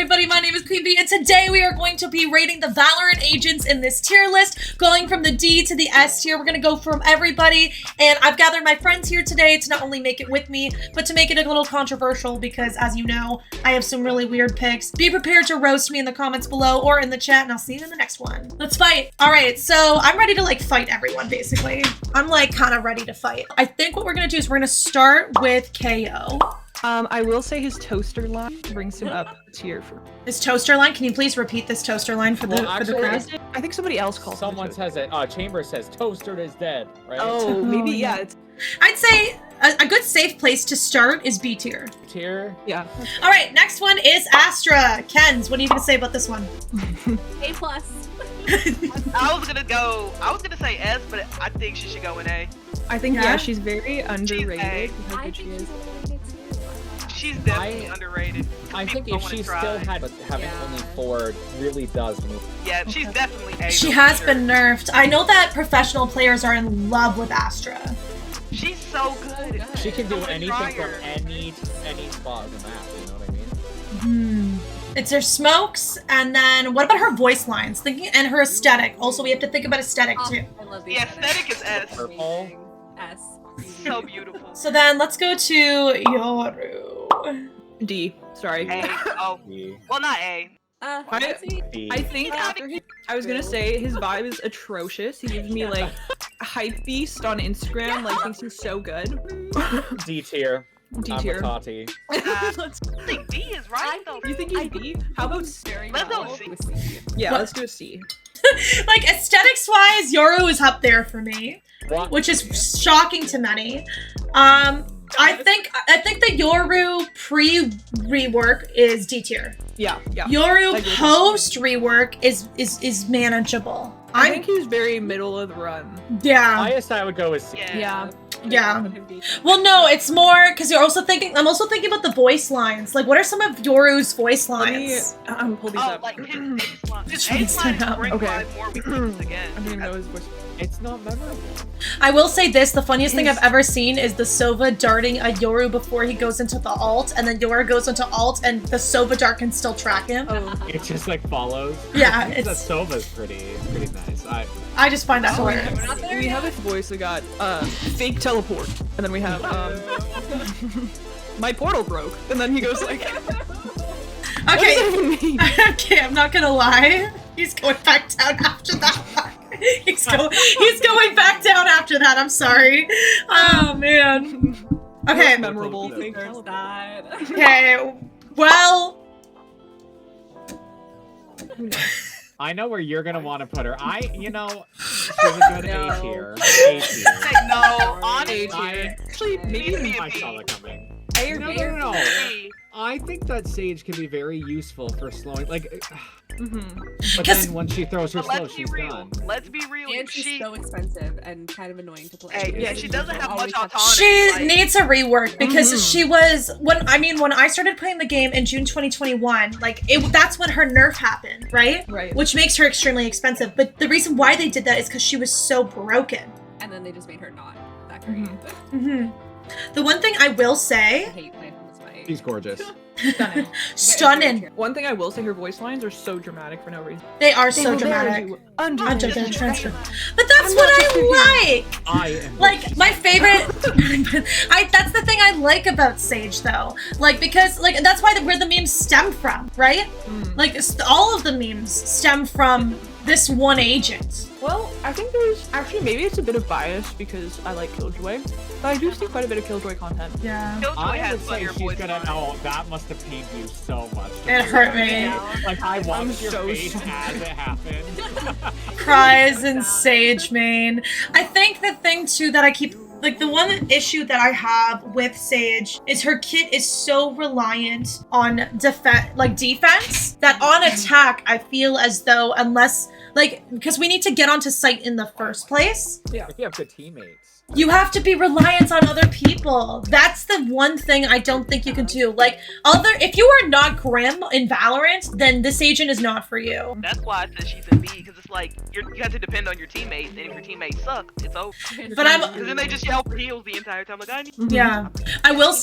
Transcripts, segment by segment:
everybody, my name is Queen Bee, and today we are going to be rating the Valorant agents in this tier list, going from the D to the S tier. We're going to go from everybody, and I've gathered my friends here today to not only make it with me, but to make it a little controversial, because as you know, I have some really weird picks. Be prepared to roast me in the comments below or in the chat, and I'll see you in the next one. Let's fight. All right, so I'm ready to like fight everyone, basically. I'm like kind of ready to fight. I think what we're going to do is we're going to start with KO. I will say his toaster line brings him up tier for This toaster line, can you please repeat this toaster line for the crowd? I think somebody else calls Someone says it. Chamber says toaster is dead, right? Oh, maybe yeah. It's I'd say a good safe place to start is B tier. Tier? yeah. All right, next one is Astra. Kens, what are you gonna say about this one? A plus. I was gonna say S, but I think she should go in A. I think Yeah? yeah, she's very underrated. A. for how I good think she is. she's underrated too. She's definitely underrated. I think People if wanna she try. still had having Yeah. only 4 really does move. Yeah, she's definitely A. She though, has for been sure. nerfed. I know that professional players are in love with Astra. She's so good. She can do Someone anything try from her. any spot on the map, you know what I mean? It's her smokes, and then what about her voice lines? And her aesthetic. Also, we have to think about aesthetic too. I love the The aesthetic is S. Purple. S. So beautiful. So then let's go to Yoru. D. Sorry. A. Oh, B. well, not A. I- see. B. I think after him, I was gonna say his vibe is atrocious. He gives me like hype beast on Instagram. Like thinks he's so good. D tier. D I'm tier. a Tati. Let's- I think D is right though. you think he's B? How about Very Let's go well. C. With C. yeah? What? Let's do a C. Like aesthetics wise, Yoru is up there for me, What? which is shocking to many. I think the Yoru pre-rework is D tier. Yeah, yeah. Yoru I agree. post rework is manageable. I think he's very middle of the run. Yeah. Highest I would go is C. Yeah. Yeah. Well, no, it's more because I'm also thinking about the voice lines. Like, what are some of Yoru's voice Let me lines? pull these Oh, up. like his ace line. His Jeez, ace line stop. bring Okay. 5 more weaknesses again. I don't even know his voice. It's not memorable. I will say this: the funniest thing His- I've ever seen is the Sova darting a Yoru before he goes into the alt, and then Yoru goes into alt, and the Sova dart can still track him. Oh, It just like follows. Yeah, The it's. Sova's pretty nice. I just find that so we hilarious. We're not there we yet. have a voice that got fake teleport, and then we have my portal broke, and then he goes like, what Okay, does that even mean? okay, I'm not gonna lie. He's going back down after that. He's going back down after that. I'm sorry. Oh man. Okay. Memorable thing. There's that. Okay. Well. I know where you're gonna want to put her. She's a good A tier. A tier. No, honestly. Actually, maybe I saw that coming. A or No, B. no, no, no. B. I think that Sage can be very useful for slowing, like, but 'Cause- then when she throws her But slow, let's be she's real. done. Let's be real. And she's so expensive and kind of annoying to play. Hey, yeah, she doesn't have much autonomy. She like- needs a rework because Mhm. she was when I started playing the game in June 2021, like that's when her nerf happened, right? Right. Which makes her extremely expensive. But the reason why they did that is because she was so broken. And then they just made her not that great. hmm The one thing I will I say, hate playing from this fight. She's gorgeous. stunning. One thing I will say, her voice lines are so dramatic for no reason. They are They so will bear dramatic. you under Under their their transfer. transfer. But that's I'm what not just a I like. I am. Like my favorite that's the thing I like about Sage though, like because like that's where the memes stem from, right? Like all of the memes stem from this one agent. Well, I think there's actually maybe it's a bit of bias because I like Killjoy, but I do see quite a bit of Killjoy content. Yeah, Killjoy I has would say funnier she's voice gonna. lines. Oh, that must have pained you so much. it hurt me. Like I watched your so face sorry. as it happened. Cries and Sage main. I think the thing too that I keep like the one issue that I have with Sage is her kit is so reliant on defense that on attack I feel as though unless like because we need to get onto site in the first place. If you have good teammates. You have to be reliant on other people. That's the one thing I don't think you can do. Like, if you are not Grim in Valorant, then this agent is not for you. That's why I said she's in B, because it's like, you have to depend on your teammates, and if your teammates suck, it's over. But I'm- Because then they just yell for heals the entire time, like, I need... Yeah. I will...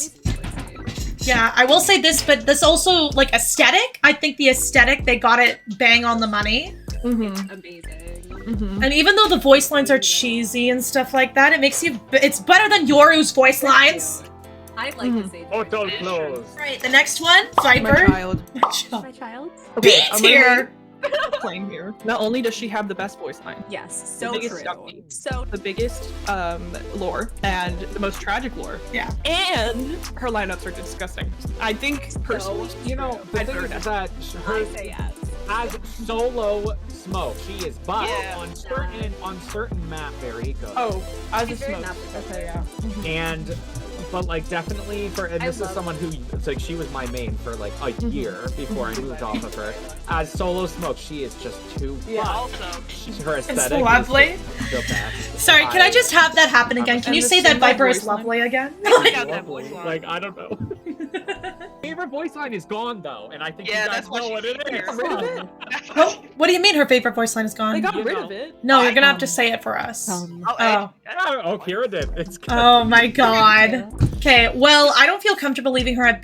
Yeah, I will say this, but this also, like, aesthetic. I think the aesthetic, they got it bang on the money. Mm-hmm. Amazing. Mm-hmm. And even though the voice lines are cheesy and stuff like that, it makes you, it's better than Yoru's voice lines. I'd like to say that. Auto close. Right, the next one, My Viper. child. My child? B I'm gonna tier. Claim here. Not only does she have the best voice line, Yes, the so biggest true. stuffy, So the biggest lore, and the most tragic lore. Yeah. And her lineups are disgusting. I think personally, You know, the I'd thing throw is it that I her say yes. as solo smoke, she is, but Yeah. on certain map very good. oh, as a She's very smoke. not- Okay, yeah. And but like definitely for, and I this is love- someone who, it's like she was my main for like a year before I moved off of her. As solo smoke, she is just too Yeah. Also, her aesthetic is lovely. just the best. Sorry, can I just have that happen again? Can And you the say that similar Viper is voice line. lovely again? I got that voice line. Like, I don't know. Favorite voice line is gone though, and I think Yeah, you guys that's why know she what it keeps is. getting rid of it. That's why Oh, she- what do you mean her favorite voice line is gone? They got You rid know. of it. No, you're gonna have to say it for us. Oh, Oh. Oh, Kira did. It's good. Oh my god. Okay, well, I don't feel comfortable leaving her at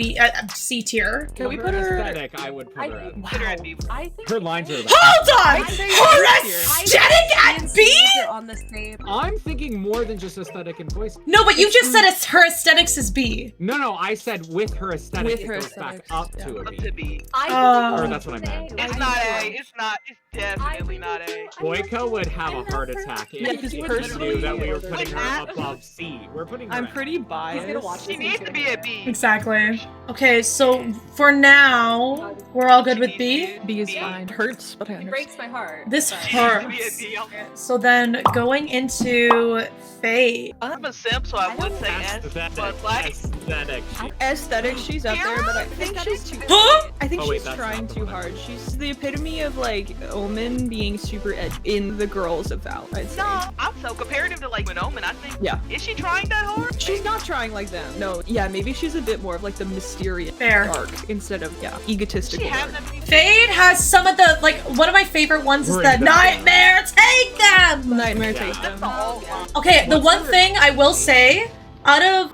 C tier. Can we For put her? aesthetic? I would put her at. Put her at B. I think Her lines are the best. Hold on! I'd say Her C tier. aesthetic at B? They're on the same. I'm thinking more than just aesthetic and voice. No, but you just said her aesthetics is B. No, I said with her aesthetic, With it her goes back aesthetics, up yeah. to a Up B. to B. Oh. Or that's what I meant. It's not A. It's not. It's definitely not A. Boyka would have a heart attack Yeah, if 'cause she personally- knew that we were putting her Like that? above C. We're putting her I'm at pretty biased. gonna watch She needs to be at B. Exactly. Okay, so for now, we're all good with B? B is fine. Hurts, but I It understand. breaks my heart. This but- She needs to be at hurts. B. So then going into Fade. I'm a simp, so I would say S, but like, Aesthetic. Aesthetic, she's up there, but I think she's too. Huh? I think Oh, wait, she's that's trying not the too one. hard. She's the epitome of like Omen being super edgy in the girls of Val. I'd say. no, I'm so comparative to like Omen. I think. Yeah. Is she trying that hard? She's not trying like them. No, yeah, maybe she's a bit more of like the mysterious Fair. dark instead of Does egotistical. she have dark. them? Fade has some of the, like, one of my favorite ones is Bring the them Nightmare Take Them! Nightmare Yeah. take them. Oh, Okay, the What's one her- thing I will say,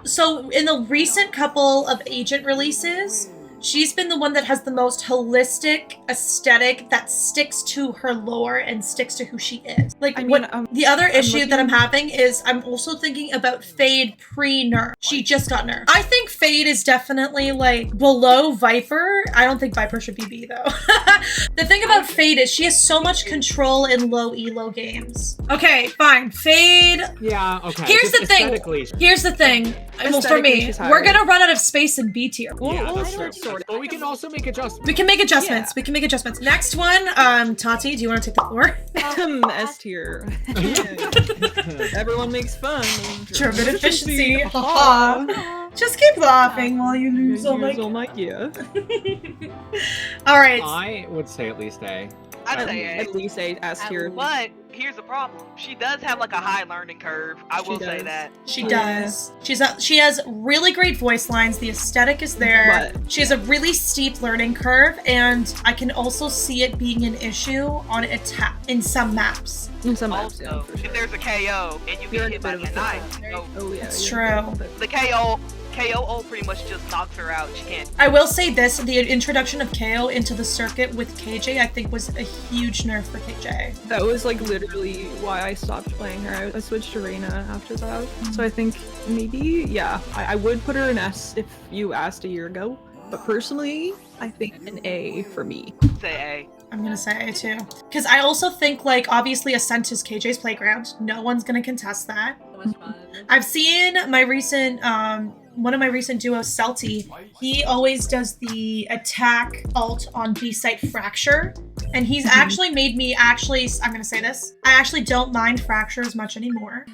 so in the recent couple of Agent releases, she's been the one that has the most holistic aesthetic that sticks to her lore and sticks to who she is. Like, I mean, what the other issue that I'm looking- having is I'm also thinking about Fade pre-nerf. She just got nerfed. I think Fade is definitely like below Viper. I don't think Viper should be B though. The thing about Fade is she has so much control in low elo games. Okay, fine. Fade. Yeah, okay. Here's just the thing. aesthetically- Here's the thing. Well, for Aesthetically, me, she's we're higher. gonna run out of space in B tier. Well, Yeah, well, that's I true. don't sort of- But we can also make adjustments. We can make adjustments. Yeah. We can make adjustments. Next one, Tati, do you want to take the floor? S tier. Everyone makes fun. German efficiency. Haha. Just keep laughing while you lose. Oh my. Oh my yeah. All right. I would say at least A. I'd say A. At least a S tier. But here's the problem. She does have like a high learning curve. I will say does. that. She Yeah. does. She has really great voice lines. The aesthetic is there. But- She has a really steep learning curve, and I can also see it being an issue on attack in some maps. In some maps, yeah, Also, for sure. if there's a KO and you You're get in a hit by bit of the a knife, trap. so Oh yeah. It's you're in a true. bit of a- the KO pretty much just knocks her out. She can't. I will say this, the introduction of KO into the circuit with KJ, I think was a huge nerf for KJ. That was like literally why I stopped playing her. I switched to Reina after that. So I think maybe, yeah, I would put her in S if you asked a year ago. But personally, I think an A for me. Say I'm gonna say A too. Because I also think, like, obviously Ascent is KJ's playground. No one's gonna contest that. So much fun. I've seen my recent, one of my recent duos, Celty. He always does the attack alt on B-site Fracture. And he's actually made me I'm gonna say this. I actually don't mind Fracture as much anymore.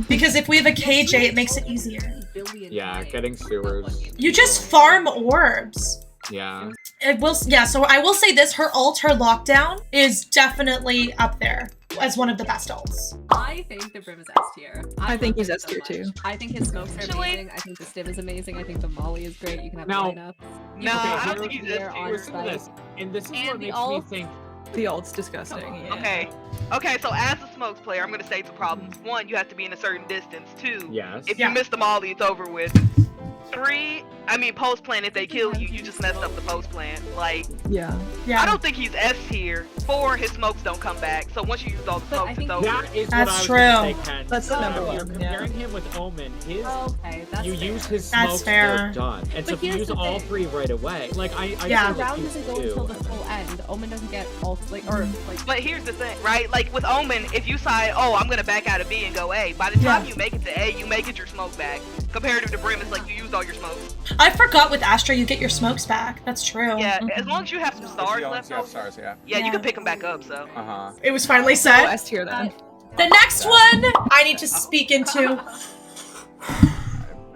Because if we have a KJ, it makes it easier. Yeah, getting sewers. You just farm orbs. Yeah. It will, yeah, so I will say this, her ult, her lockdown, is definitely up there as one of the best ults. I think the Brim is S tier. I think love he's him S tier much. too. I think his smokes are Actually- amazing. I think the stim is amazing. I think the molly is great. You can have Now- lineups. No, Okay, I don't here- think he's here S on tier. Listen to this. And this is And what the makes me ult- think. The ult's disgusting. Yeah. Okay, so as a smokes player, I'm gonna say two problems. One, you have to be in a certain distance. Two, Yes. if Yeah. you miss the molly, it's over with. Post plan. If they kill you, you just messed up the post plan. Like, Yeah. Yeah. I don't think he's S tier. 4, his smokes don't come back. So once you use all the But I smokes, think it's over. That is That's what I was true. gonna say, Ken. That's the number If you're one, comparing him with Omen, his Okay, that's you fair. use his That's smokes, fair. they're done. And so But if you here's use the all thing. 3 right away, like I Yeah. feel The like round you doesn't go do, until the and then- full end. Omen doesn't get all like. But here's the thing, right? Like with Omen, if you decide, oh, I'm gonna back out of B and go A, by the time Yeah. you make it to A, you may get your smoke back. Comparative to Brim, it's like you used all your smokes. I forgot with Astra you get your smokes back. That's true. Yeah, as long as you have some stars left over, stars, yeah. yeah, Yeah. you can pick them back up. So Uh-huh. It was finally Oh, set. S tier then. The next one I need to speak into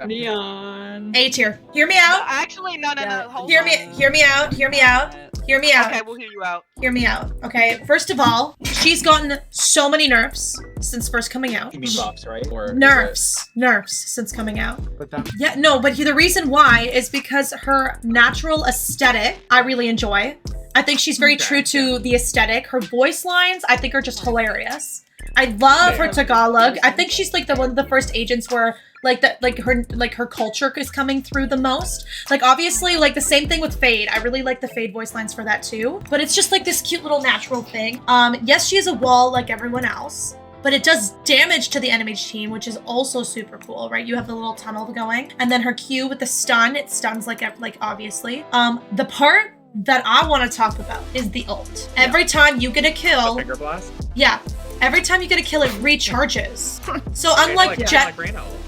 Neon. A tier. Hear me no, out. actually, no. Hold Hear on. me out. Hear me out. Hear me out. Hear me out. Okay, we'll hear you out. Hear me out. Okay. First of all, she's gotten so many nerfs since first coming out. You mean buffs, right? Or is Nerfs since coming out. But that, Yeah, no, but the reason why is because her natural aesthetic, I really enjoy. I think she's very Okay, true to the aesthetic. Her voice lines, I think, are just hilarious. I love her Tagalog. I think she's like one of the first agents where her culture is coming through the most. Like obviously, like the same thing with Fade. I really like the Fade voice lines for that too. But it's just like this cute little natural thing. Yes, she is a wall like everyone else, but it does damage to the enemy team, which is also super cool, right? You have the little tunnel going, and then her Q with the stun, it stuns like obviously. The part that I want to talk about is the ult. Every time you get a kill, finger blast. yeah, every time you get a kill, it recharges. So unlike Jet,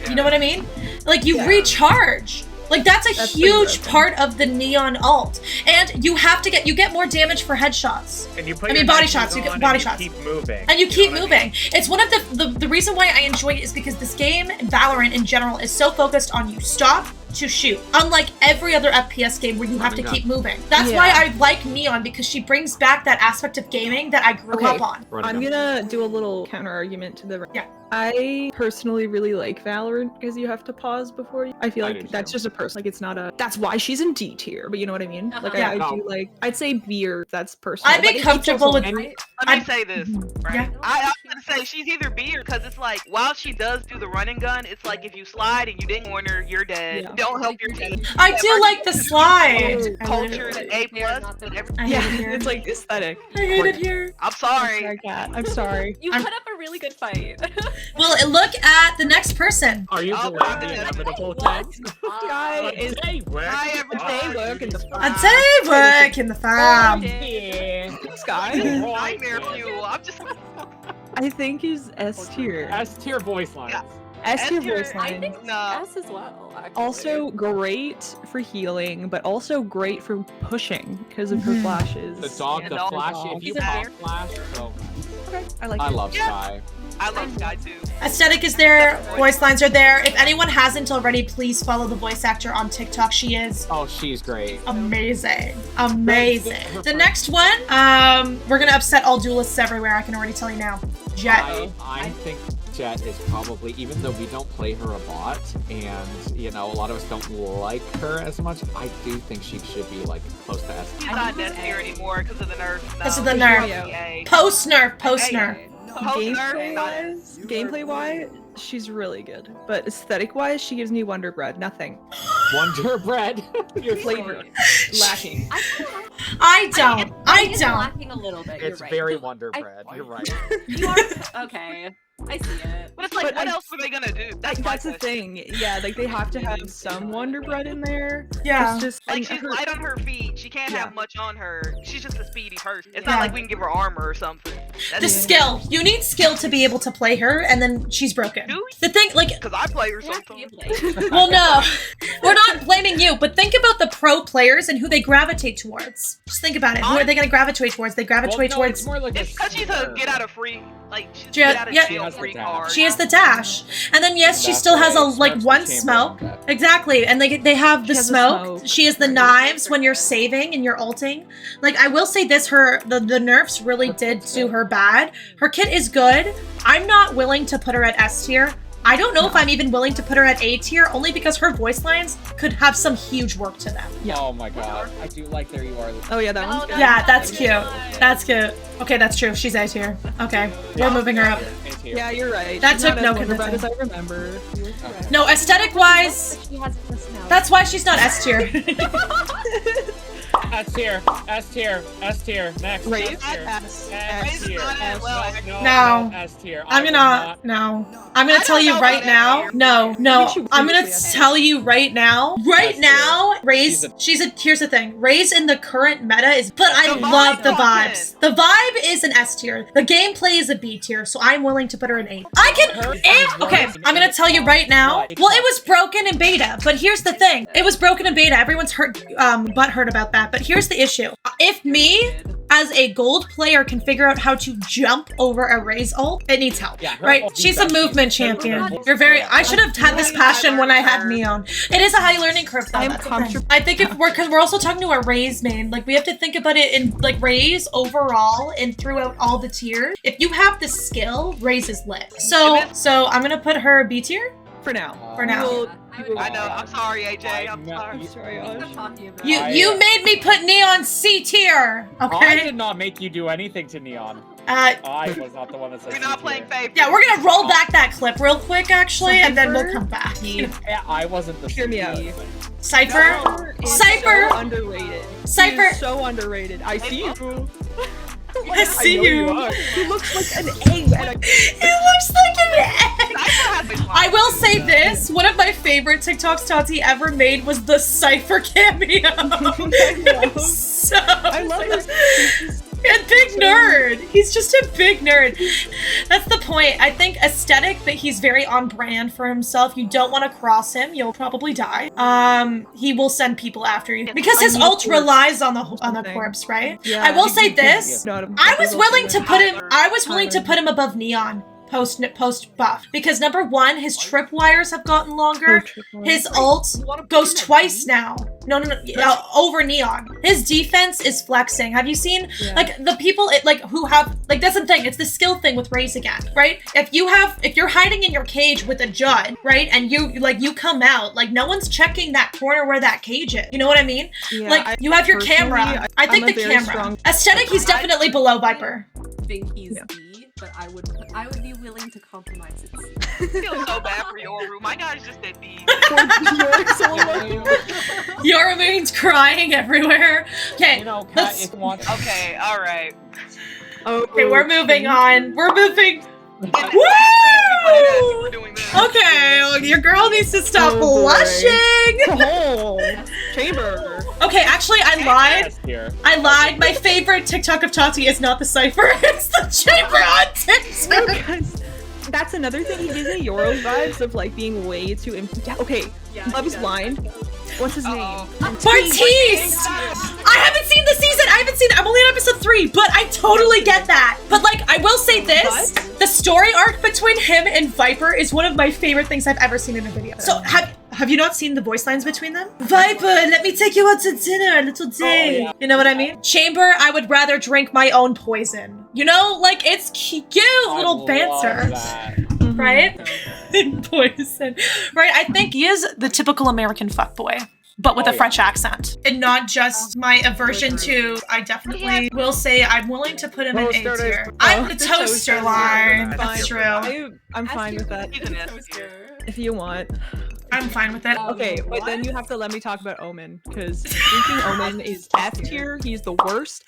you know what I mean? Like you recharge. Like that's a huge part of the Neon ult, and you get more damage for headshots. And you put I mean, your body headphones shots, you get on body and shots. keep moving. And you keep know what I mean? moving. It's one of the reason why I enjoy it is because this game, Valorant in general, is so focused on you stop to shoot. Unlike every other FPS game where you have to keep moving. That's why I like Neon, because she brings back that aspect of gaming that I grew up on. I'm gonna do a little counter argument to the. Yeah. I personally really like Valorant because you have to pause before you. I feel I like do that's too. just a person. Like it's not a. That's why she's in D tier, but you know what I mean. Like Yeah. I do like. I'd say B or that's personal. I'd be but it's comfortable also- with. Let me I'd- say this, right? Yeah. I was gonna say she's either B or, because it's like while she does do the running gun, it's like if you slide and you didn't corner, you're dead. Yeah. Don't help your team. I do like the slide. Culture is A They are plus. not the- and every- I Yeah, hate it here. it's like aesthetic. I hate it here. I'm sorry. I'm sorry. You I'm- put up a really good fight. Well, look at the next person. Are you Oh, glad my the goodness. inevitable What? Ken? Guy is Hey, where? Hi, everybody. day work in the A day work in the farm. Yeah. this guy. Nightmare fuel. I'm just. I think is S tier. S tier voice lines. Yeah. S tier S-tier, voice I line. think No. S as well. Actually. Also great for healing, but also great for pushing because of her Mhm. flashes. The dog, Yeah, the dog. flash, Dog. if you He's a pop bear. flash, so Okay, I like I it. love Yeah. Sky. I love Sky too. Aesthetic is there. Voice lines are there. If anyone hasn't already, please follow the voice actor on TikTok. She is Oh, she's great. amazing. Amazing. The next one, we're gonna upset all duelists everywhere. I can already tell you now. Jet. I think Jet is probably, even though we don't play her a lot, and you know a lot of us don't like her as much, I do think she should be like close to S. She's I not think S it's tier A. anymore because of the nerf. Because of the nerf. Yeah. Post nerf. Post Hey. nerf. Post nerf. Gameplay wise, she's really good. But aesthetic wise, she gives me Wonder Bread. Nothing. Wonder Bread. Your flavor lacking. I think I don't. I it's don't. lacking a little bit. It's you're right. very Wonder I- Bread. You're right. You are okay. I see it. But it's like, But what I- else were they gonna do? Like, my that's the question. thing. Yeah, like they have to have some Wonder Bread in there. Yeah. It's just Like and she's her- light on her feet. She can't Yeah. have much on her. She's just a speedy person. It's Yeah. not like we can give her armor or something. The skill. You need skill to be able to play her, and then she's broken. Do The thing, like, Because I play her Yeah, sometimes. gameplay. well, no, we're not blaming you, but think about the pro players and who they gravitate towards. Just think about it. Who are they going to gravitate towards? They gravitate Well, no, towards. it's more like It's because she's a sniper. get out of free, like she's Yeah, get out of yeah. jail She has free the dash. card. She has the dash, and then yes, she That's still has a why like Smurf's one the champion smoke. of that. Exactly, and they have the She has the smoke. smoke. She has the knives when you're saving and you're ulting. Like I will say this, the nerfs really did do her bad. Her kit is good. I'm not willing to put her at S tier. I don't know if I'm even willing to put her at A tier, only because her voice lines could have some huge work to them. Yeah. Oh my god, I do like There You Are. Oh yeah, that one's good. Yeah, that's cute. That's cute. Okay, that's true. She's A tier. Okay, we're moving her up. Yeah, you're right. That She's took not no as Wonder Bread convincing. as I remember. No, aesthetic wise, She has a personality. That's why she's not S tier. S tier, S tier, S tier. Next. Raise S tier. S. S tier. No. S tier. I'm gonna tell you right now. No, I'm gonna tell you right now. Right now, Raze. Here's the thing. Raze in the current meta is, but I love the vibes. The vibe is an S tier. The gameplay is a B tier, so I'm willing to put her in 8. Okay, I'm gonna tell you right now. Well, it was broken in beta, but here's the thing. It was broken in beta. Everyone's butthurt about that. But here's the issue. If me, as a gold player, can figure out how to jump over a Raze ult, it needs help, right? She's a movement champion. I should have had this passion when I had Neon. It is a high learning curve, though. I'm comfortable. I think because we're also talking to a Raze main, like we have to think about it in like Raze overall and throughout all the tiers. If you have the skill, Raze is lit. So I'm gonna put her B tier For now. for now. I know. I'm sorry, AJ. I'm sorry. Sorry, Ash. You made me put Neon C tier. I Okay. did not make you do anything to Neon. Uh, I was not the one that said We're not playing favorite. yeah, we're gonna roll back that clip real quick, actually, and then we'll come back. Yeah, I wasn't the Hear me out. Cypher. Is Cypher. So underrated. Cypher. He is so underrated. I see you. I see know you. are. He looks like an egg. And It looks like an egg. Cypher has been I will say this, one of my favorite TikToks Tati ever made was the Cypher cameo. So I love this. And big nerd. He's just a big nerd. That's the point. I think aesthetic, but he's very on brand for himself. You don't want to cross him. You'll probably die. He will send people after you because his ult relies on the corpse, right? Yeah. I will say this. No, I was willing to put him. I was willing to put him above Neon post buff because number one, his tripwires have gotten longer. His ult goes twice now. No, over Neon. His defense is flexing. Have you seen like the people who have like that's the thing. It's the skill thing with Raze again, right? If you're hiding in your cage with a Judd, right, and you come out, like no one's checking that corner where that cage is. You know what I mean? Yeah, like you have your camera. I think the camera aesthetic. He's definitely below Viper. I think he's B, but I would be willing to compromise it. I feel so bad for Yoru. My guy's just at B. Yoru Moon's crying everywhere. Okay, You know, Kat, let's. if you want. Okay, all right. Okay, we're moving on. We're moving. Woo! We're doing this. Okay, well, your girl needs to stop blushing. Oh, Chamber. Okay, actually, I lied. S tier. I lied. My favorite TikTok of Tati is not the Cypher. It's the Chamber on TikTok. Guys, that's another thing. He gives me Yoro vibes of like being way too. Okay, Love is blind. What's his name? Bartiste! I haven't seen the season. I'm only on episode 3, but I totally get that. But like, I will say this: the story arc between him and Viper is one of my favorite things I've ever seen in a video. So have you not seen the voice lines between them? Viper, let me take you out to dinner, a little date. Oh, yeah. You know what I mean? Chamber, I would rather drink my own poison. You know, like it's cute little banter. Right? Poison. Right? I think he is the typical American fuckboy, but with a French accent. And not just my aversion to, I definitely will say I'm willing to put him in A tier. I'm the toaster line. That's true. I'm fine with that. He's an S tier. If you want. I'm fine with it. Okay, but then you have to let me talk about Omen, because freaking Omen is F tier. He's the worst.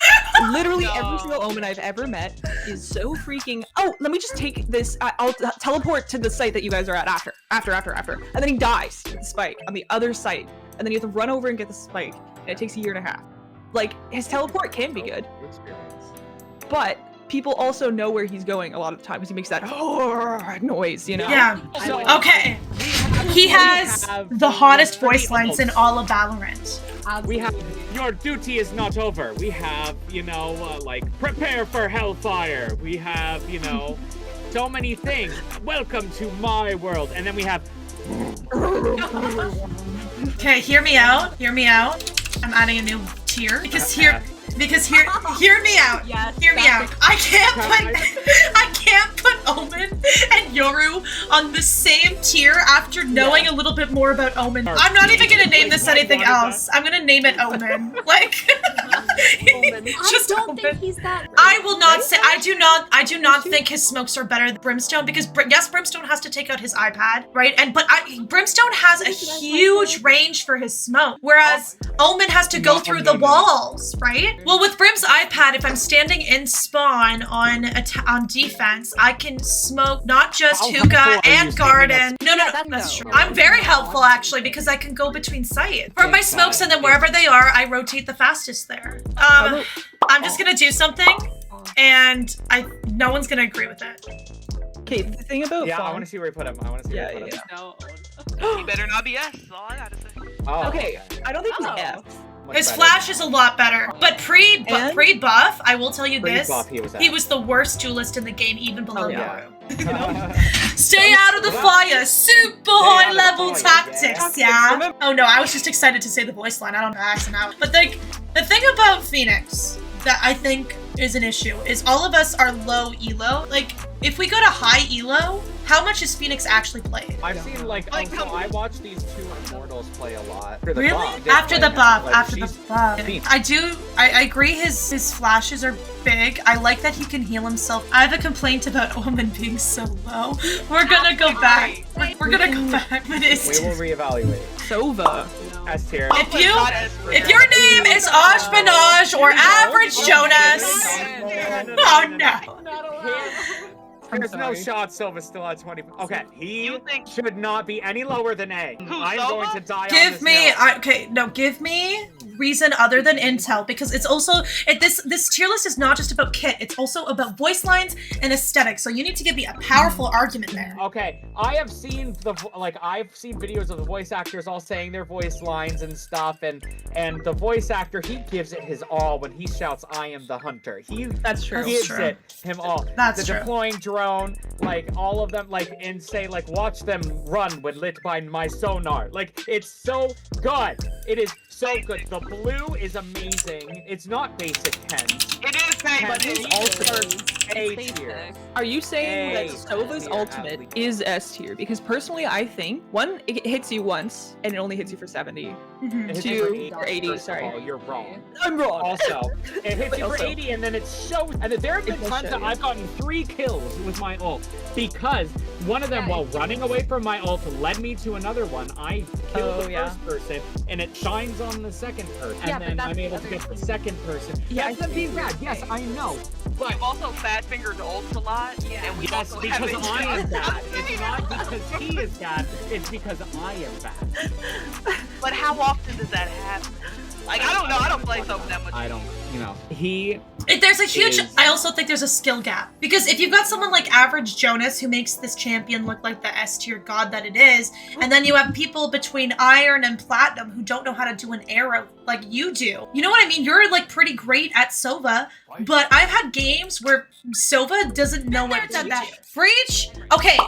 Literally every single Omen I've ever met is so freaking. Oh, let me just take this. I'll teleport to the site that you guys are at after. And then he dies with the spike on the other site. And then you have to run over and get the spike. And it takes a 1.5 years. Like, his teleport can be good. But people also know where he's going a lot of the time because he makes that noise, you know? Yeah. Okay. He has the hottest voice lines in all of Valorant. We have your duty is not over. We have, like prepare for hellfire. We have, so many things. Welcome to my world. And then we have. Okay, hear me out. I'm adding a new tier because hear me out. Yes, Hear me out. I can't put Omen and Yoru on the same tier after knowing a little bit more about Omen. I'm not even gonna name this anything else. I'm gonna name it Omen. Like, just don't think he's that. I will not say I do not think his smokes are better than Brimstone because yes, Brimstone has to take out his iPad, right? But Brimstone has a huge range for his smoke, whereas Omen has to go through the walls, right? Well, with Brim's iPad, if I'm standing in spawn on defense, I can smoke not just hookah and garden. No, that's true. I'm very helpful actually because I can go between sites for my smokes, and then wherever they are, I rotate the fastest there. I'm just gonna do something, and no one's gonna agree with it. Okay, the thing about I want to see where you put him. I want to see where you put him. No. He better not be S. That's all I gotta say. Oh, Okay, I don't think he's F. Much His better. flash is a lot better, but pre-buff, I will tell you this: Pre-buff, he was the worst duelist in the game, even below yeah. Yoru. Stay out of the fire, super high level tactics, yeah. Oh no, I was just excited to say the voice line. I don't know accent out, but the thing about Phoenix that I think is an issue is all of us are low elo. Like, if we go to high elo, how much is Phoenix actually played? I've seen I watch these two immortals play a lot. Really? After the buff, I agree his flashes are big. I like that he can heal himself. I have a complaint about Omen being so low. We're gonna go back. We're gonna go back. We will reevaluate. Sova. S tier. If your name is Ashbanaj or Average Jonas, oh no. There's no shot Silva's still at 20. Okay, he should not be any lower than A. I'm going to die on this hill. Give me reason other than intel, because it's also this tier list is not just about kit, it's also about voice lines and aesthetics. So you need to give me a powerful argument there. Okay, I have seen I've seen videos of the voice actors all saying their voice lines and stuff, and the voice actor, he gives it his all when he shouts, "I am the hunter." That's true. Gives it him all. That's the true. Deploying drone, all of them, and say watch them run when lit by my sonar. It's so good. It is so good. The blue is amazing. It's not basic Ken's. It is basic. But it's also A tier. Are you saying that A Sova's tier, ultimate at is S tier? Because personally, I think one, it hits you once and it only hits you for 70. It hits Two you for 80. First of Sorry, all, you're wrong. I'm wrong. Also, it hits you for Also- 80, and then it shows. And there have been It will times show that you. I've gotten 3 kills with my ult because one of them, while running away from my ult, led me to another one. I killed the first person, and it shines on the second person, Yeah, and but then that's I'm able to the get other the second person. Yeah, Yes, I'm being bad. Yes, I know. But You've also fat fingered ults a lot. Yeah. And we yes, also because haven't- I am bad. It's not because he is bad. It's because I am bad. But how often does that happen? I don't know. I don't play Soap that much. I don't. He. There's a huge. I also think there's a skill gap, because if you've got someone like Average Jonas who makes this champion look like the S tier god that it is, and then you have people between Iron and Platinum who don't know how to do an arrow like you do. You know what I mean? You're pretty great at Sova, but I've had games where Sova doesn't know what to do. Breach. Okay,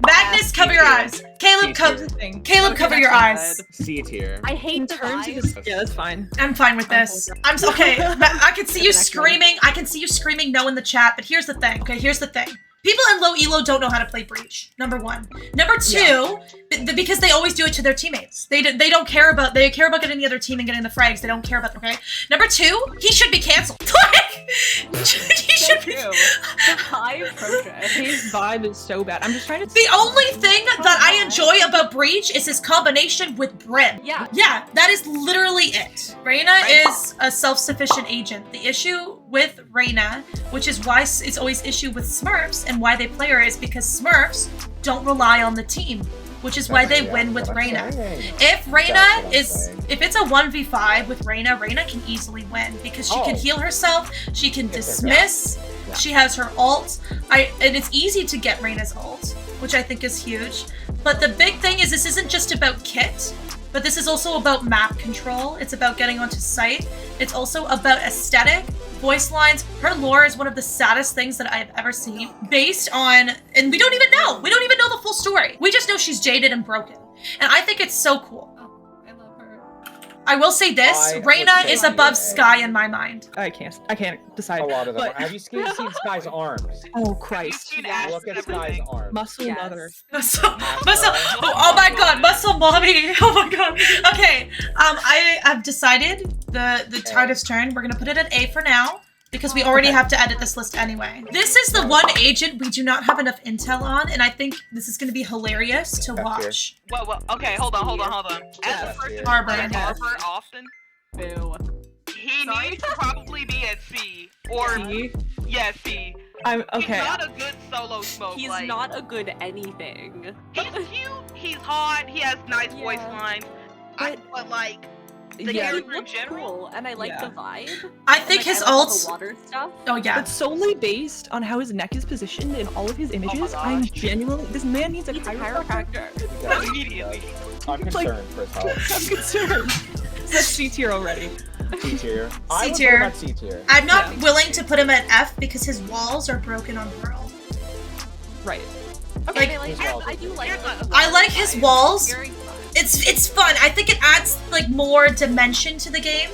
Magnus, cover your eyes. Caleb, cover your eyes. C tier. I hate In the terms of vibe. the, yeah, that's fine. I'm fine with this. Okay. I can see you screaming. I can see you screaming no in the chat, but here's the thing. Okay, here's the thing. People in low elo don't know how to play Breach. Number one. Number two, because they always do it to their teammates. They care about getting the other team and getting the frags. They don't care about, okay? Number two, he should be canceled. He should be. The high progress. His vibe is so bad. I'm just trying to. The only thing that I enjoy about Breach is his combination with Brim. Yeah. Yeah, that is literally it. Reyna is a self-sufficient agent. The issue with Reyna, which is why it's always issue with Smurfs and why they play her, is because Smurfs don't rely on the team, which is why they win with Reyna. If it's a 1v5 with Reyna, Reyna can easily win because she can heal herself, she can dismiss, she has her ult, and it's easy to get Reyna's ult, which I think is huge. But the big thing is this isn't just about kit, but this is also about map control. It's about getting onto site. It's also about aesthetic, voice lines. Her lore is one of the saddest things that I've ever seen, based on, and we don't even know the full story. We just know she's jaded and broken. And I think it's so cool. Oh, I love her. I will say this, I would Reina say is above A. Sky in my mind. I can't decide. A lot of them. But- Have you seen Sky's arms? Oh Christ. You've seen Yes. Ash's Look at Sky's everything. arms. Muscle Yes. mother. Muscle, oh my god, muscle mommy. Oh my god. Okay, I have decided the TARDIS turn. We're gonna put it at A for now because we already have to edit this list anyway. This is the one agent we do not have enough intel on, and I think this is gonna be hilarious to watch. Well, okay, hold on. As Yeah. a person who Harbor. plays Harbor often, Boo. he Sorry? needs to probably be at C. Or, See? yeah, C. I'm okay. He's not a good solo smoke. He's like, not a good anything. He's cute, he's hot, he has nice voice Yeah. lines. But like, the He character in looks general. cool, and I like Yeah. the vibe. I And, think like, his I love all ults. the water stuff. Oh yeah. But solely based on how his neck is positioned in all of his images, gosh. I'm genuinely this man needs a He's a chiropractor. chiropractor. Immediately. I'm concerned for his health. I'm concerned. That's C tier already. C tier. I C would put tier. him at C tier. I'm not Yeah. willing to put him at F because his walls are broken on Pearl. Right. Okay, Like- I do like. Here's the I like water his vibe. walls. Very fun. It's fun. I think it adds like more dimension to the game,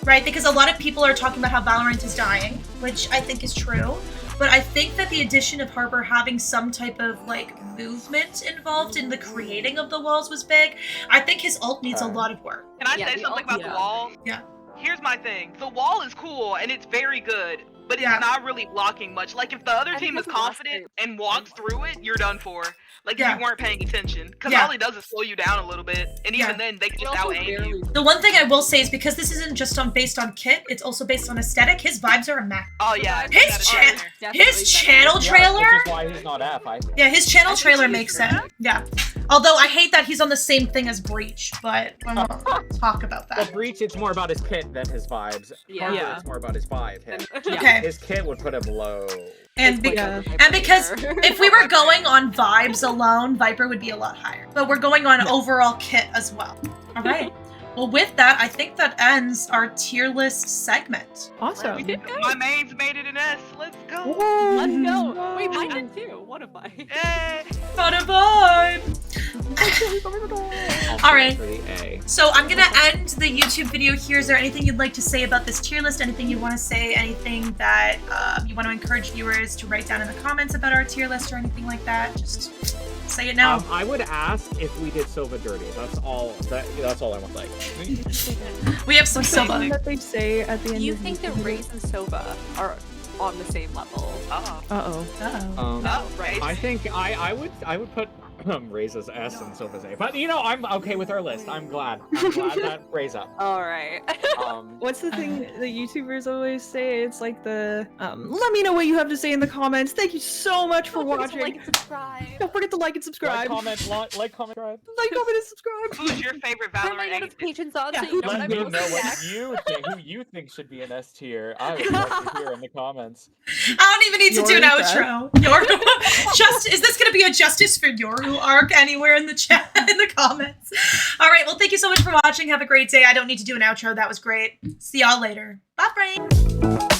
right? Because a lot of people are talking about how Valorant is dying, which I think is true. But I think that the addition of Harbor having some type of like movement involved in the creating of the walls was big. I think his ult needs a Okay. lot of work. Can I Yeah, say the something ult- about yeah. the wall? Yeah. Here's my thing. The wall is cool and it's very good, but it's Yeah. not really blocking much. Like if the other And team is it doesn't last confident very and walks through it, you're done for. Like Yeah. if you weren't paying attention, because Yeah. all it does is slow you down a little bit, and Yeah. even then they can It just also out aim barely- you. The one thing I will say is because this isn't just based on kit, it's also based on aesthetic. His vibes are immaculate. Oh yeah, His that is cha- in there. Definitely His better. channel Yeah, trailer. which is why he's not F. Yeah, his channel I think trailer he's makes good. sense. Yeah. Although I hate that he's on the same thing as Breach, but I won't talk about But that. Breach, it's more about his kit than his vibes. Yeah. Harbor, Yeah. it's more about his vibe. And- Him. Okay. His kit would put him low. And, be- Yeah. and because if we were going on vibes alone, Viper would be a lot higher. But we're going on overall kit as well. All right. Well, with that, I think that ends our tier list segment. Awesome. We did good. My main's made it an S. Let's go. Let's go. Wait, mine did too. What am I? Yay. What a vibe! All right. For the A. So I'm gonna end the YouTube video here. Is there anything you'd like to say about this tier list? Anything you want to say? Anything that you want to encourage viewers to write down in the comments about our tier list or anything like that? Just say it now. I would ask if we did Silva dirty. That's all. That's all I would like. We have some What's the thing Silva. that they say at the Do end you of think that Raze and Sova are on the same level? Oh. Uh-oh. Uh-oh. Oh, right. I think I would put Ray's as S and Silva's A. But you know, I'm okay with our list. I'm glad that Ray's up. All right. What's the thing the YouTubers always say? It's like the let me know what you have to say in the comments. Thank you so much for Don't forget to watching. like and subscribe. Don't forget to like and subscribe. Like, comment, like, comment, subscribe. Like, comment, and subscribe. Who's your favorite Turn my Valorant agent? notifications on so Yeah, you know when Let I'm me know posting what next. you think. Who you think should be an S tier? I would love to hear in the comments. I don't even need to do an Yoru, outro. Yoru. Is this gonna be a Justice for Yoru arc anywhere in the chat, in the comments? All right, well, thank you so much for watching. Have a great day. I don't need to do an outro. That was great. See y'all later. Bye, friends.